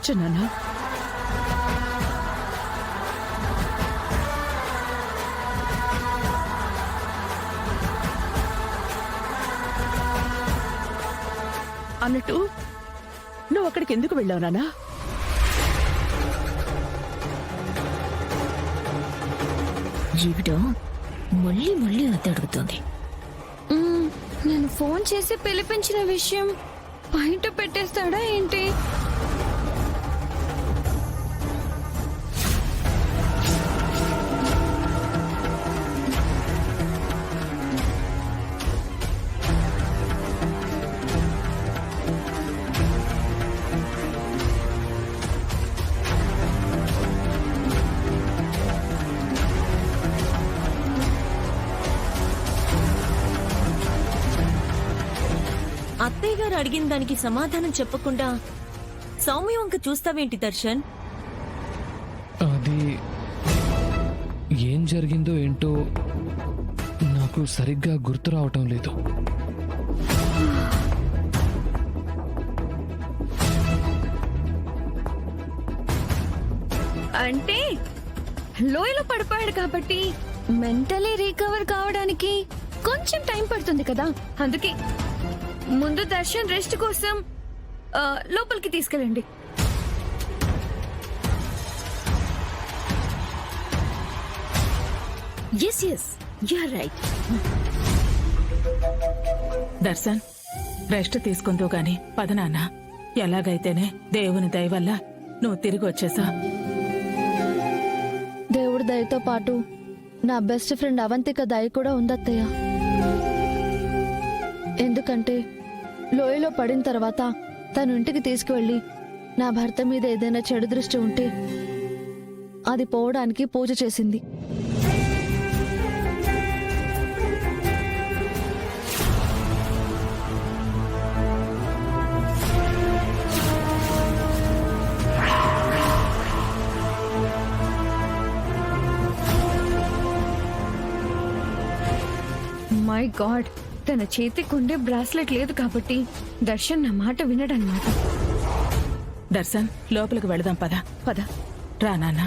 కూర్చో నాన్న. అన్నట్టు నువ్వు అక్కడికి ఎందుకు వెళ్ళావు నాన్నా? ఈవిడ మళ్ళీ మళ్ళీ అదే అడుగుతోంది. నేను ఫోన్ చేసి పిలిపించిన విషయం బయట పెట్టేస్తాడా ఏంటి? అత్తయ్య గారు అడిగిన దానికి సమాధానం చెప్పకుండా సౌమ్య వంక చూస్తావేంటి దర్శన్? అది ఏం జరిగిందో ఏంటో నాకు సరిగ్గా గుర్తు రావటం లేదు. అంటే లోయలో పడిపోయాడు కాబట్టి మెంటలీ రికవర్ కావడానికి కొంచెం టైం పడుతుంది కదా, అందుకే ముందు దర్శన్ రెస్ట్ కోసం లోపలికి తీసుకెళ్ళండి. Yes yes you are right. Darshan rest తీసుకుందో గాని పద నాన్న. ఎలాగైతేనే దేవుని దయ వల్ల నువ్వు తిరిగి వచ్చేసా. దేవుడి దయతో పాటు నా బెస్ట్ ఫ్రెండ్ అవంతిక దయ కూడా ఉందత్తయ్య. ఎందుకంటే లోయలో పడిన తర్వాత తను ఇంటికి తీసుకువెళ్ళి నా భర్త మీద ఏదైనా చెడు దృష్టి ఉంటే అది పోవడానికి పూజ చేసింది. మై గాడ్, తన చేతికి ఉండే బ్రాస్లెట్ లేదు కాబట్టి దర్శన్ నా మాట వినడన్నమాట. దర్శన్ లోపలికి వెళదాం పద. పద రా నాన్న.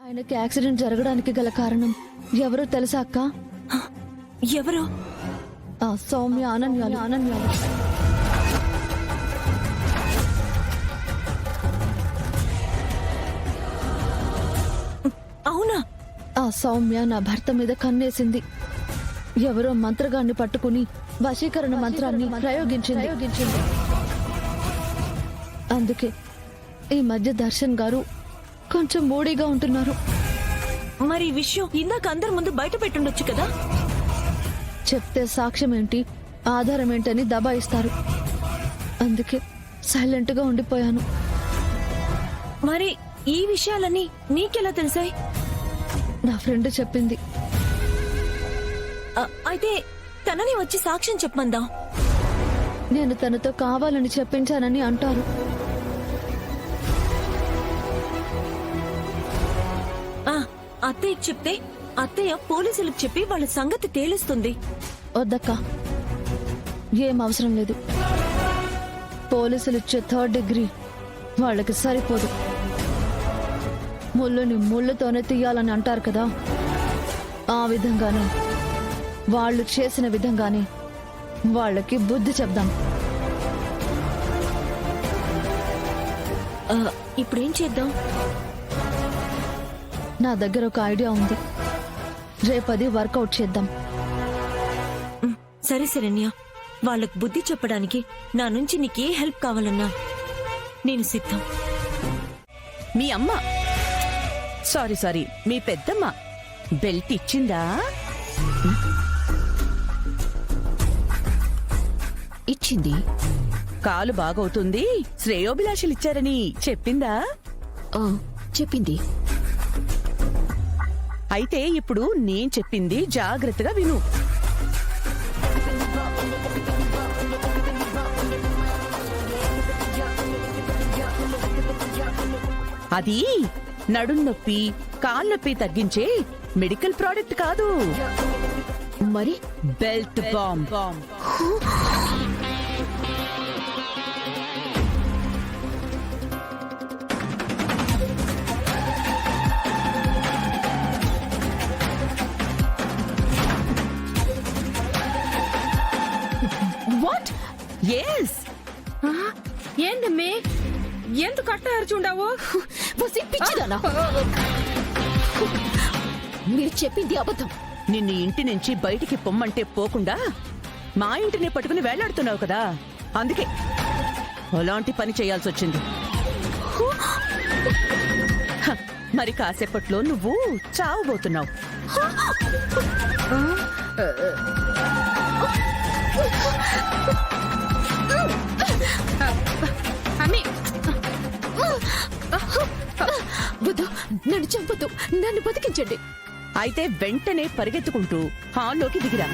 ఆయనకి యాక్సిడెంట్ జరగడానికి గల కారణం ఎవరో తెలుసా అక్క? ఎవరు? ఆ సౌమ్య అనన్యాలు. అవునా? ఆ సౌమ్య నా భర్త మీద కన్నేసింది. ఎవరో మంత్రగాన్ని పట్టుకుని వశీకరణ మంత్రాన్ని ప్రయోగించింది. అందుకే ఈ మధ్య దర్శన్ గారు కొంచెం మూడీగా ఉంటున్నారు. మరి ఈ విషయం ఇందాక అందరి ముందు బయట పెట్టుండొచ్చు కదా? చెప్తే సాక్ష్యం ఏంటి, ఆధారం ఏంటని దబాయిస్తారు. అందుకే సైలెంట్ గా ఉండిపోయాను. మరి ఈ విషయాలన్నీ నీకెలా తెలిసాయి? నా ఫ్రెండ్ చెప్పింది. అయితే తనని వచ్చి సాక్ష్యం చెప్పమందాం. నేను తనతో కావాలని చెప్పించానని అంటారు. అత్తయ్యకి చెప్తే అత్తయ్య పోలీసులకు చెప్పి వాళ్ళ సంగతి తేలుస్తుంది. వద్దక్క, ఏం అవసరం లేదు. పోలీసులు ఇచ్చే 3rd డిగ్రీ వాళ్ళకి సరిపోదు. ముళ్ళుని ముళ్ళుతోనే తీయాలని అంటారు కదా, ఆ విధంగానే వాళ్ళు చేసిన విధంగానే వాళ్ళకి బుద్ధి చెప్దాం. ఇప్పుడేం చేద్దాం? నా దగ్గర ఒక ఐడియా ఉంది. రేపది వర్కౌట్ చేద్దాం. సరే శరణ్య, వాళ్ళకు బుద్ధి చెప్పడానికి నా నుంచి నీకే హెల్ప్ కావాలన్నా నేను సిద్ధం. మీ అమ్మ సారీ మీ పెద్దమ్మ బెల్ట్ ఇచ్చిందా? ఇచ్చింది. కాలు బాగవుతుంది, శ్రేయోభిలాషులు ఇచ్చారని చెప్పిందా? చెప్పింది. అయితే ఇప్పుడు నేను చెప్పింది జాగ్రత్తగా విను. అది నడుం నొప్పి కాళ్ళొప్పి తగ్గించే మెడికల్ ప్రోడక్ట్ కాదు, మరి బెల్ట్ బాంబ్. వాట్? ఎస్. ఏందమ్మే ఎందుకు అట్ట అరుచుండావు? పిచ్చిదానా, మీరు చెప్పింది అబద్ధం. నిన్ను ఇంటి నుంచి బయటికి పొమ్మంటే పోకుండా మా ఇంటిని పట్టుకుని వేలాడుతున్నావు కదా, అందుకే అలాంటి పని చేయాల్సి వచ్చింది. హ, మరి కాసేపట్లో నువ్వు చావబోతున్నావు. వద్దు, నన్ను చంపొద్దు, నన్ను బతికించండి. అయితే వెంటనే పరిగెత్తుకుంటూ హాల్లోకి దిగిరా.